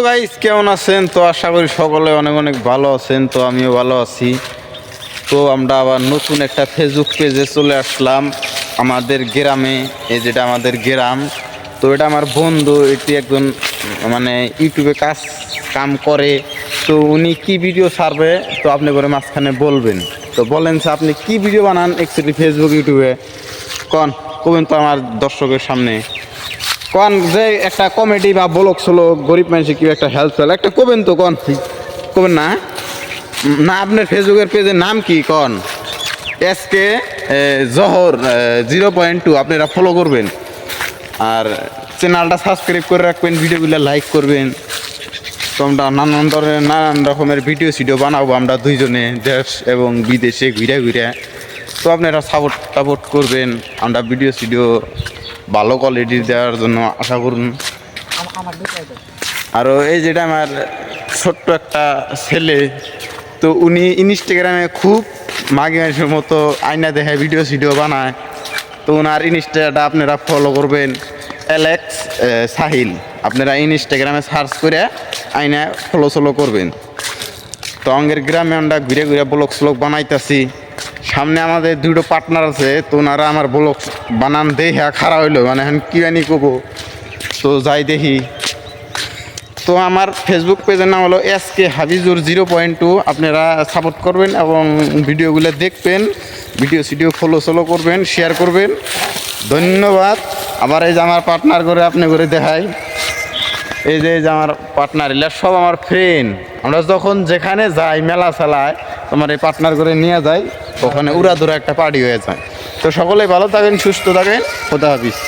Guys কেমন আছেন? তো আশা করি সকলে অনেক অনেক ভালো আছেন। তো আমিও ভালো আছি। তো আমরা আবার নতুন একটা ফেসবুক পেজে চলে আসলাম আমাদের গ্রামে। এই যেটা আমাদের গ্রাম, তো এটা আমার বন্ধু, এটি একজন মানে ইউটিউবে কাম করে। তো উনি কি ভিডিও ছাড়বে তো আপনি করে মাঝখানে বলবেন। তো বলেন স্যার, আপনি কি ভিডিও বানান অ্যাকচুয়ালি ফেসবুক ইউটিউবে? কবেন তো আমার দর্শকের সামনে কন যে একটা কমেডি বা ব্লগ ছিল গরিব মানুষের কি একটা হেল্প ফেল একটা কবেন তো কবেন না না আপনার ফেসবুকের পেজের নাম কি কন? এসকে জহর 0.2 আপনারা ফলো করবেন আর চ্যানেলটা সাবস্ক্রাইব করে রাখবেন, ভিডিওগুলো লাইক করবেন। তো আমরা নানান রকমের ভিডিও বানাবো আমরা দুইজনে, দেশ এবং বিদেশে ঘুরে ঘুরে। তো আপনারা সাপোর্ট করবেন, আমরা ভিডিও ভালো কোয়ালিটি দেওয়ার জন্য আশা করুন। আরও এই যেটা আমার ছোট্ট একটা ছেলে, তো উনি ইনস্টাগ্রামে খুব মাগি মানুষের মতো আয়না দেখে ভিডিও বানায়। তো ওনার ইনস্টাটা আপনারা ফলো করবেন, অ্যালেক্স সাহিল। আপনারা ইনস্টাগ্রামে সার্চ করে আয়না ফলো করবেন। তো অঙ্গের গ্রামে আমরা ঘুরে ঘুরে ব্লগ বানাইতেছি। সামনে আমাদের দুটো পার্টনার আছে, তো ওনারা আমার ব্লগ বানান দেখে খারাপ হইলো, মানে এখন কী জানি কবো। তো যাই দেখি। তো আমার ফেসবুক পেজের নাম হলো এসকে হাবিজুর 0.2। আপনারা সাপোর্ট করবেন এবং ভিডিওগুলো দেখবেন, ভিডিও ফলো করবেন, শেয়ার করবেন। ধন্যবাদ। আবার এই যে আমার পার্টনার করে আপনি করে দেখাই, এই যে আমার পার্টনার, এগুলো সব আমার ফ্রেন্ড। আমরা যখন যেখানে যাই মেলা চালায় তোমার এই পার্টনার করে নিয়ে যাই, ওখানে উড়াধুরা একটা পার্টি হয়ে যায়। তো সকলেই ভালো থাকেন, সুস্থ থাকেন, খোদা হাফিজ।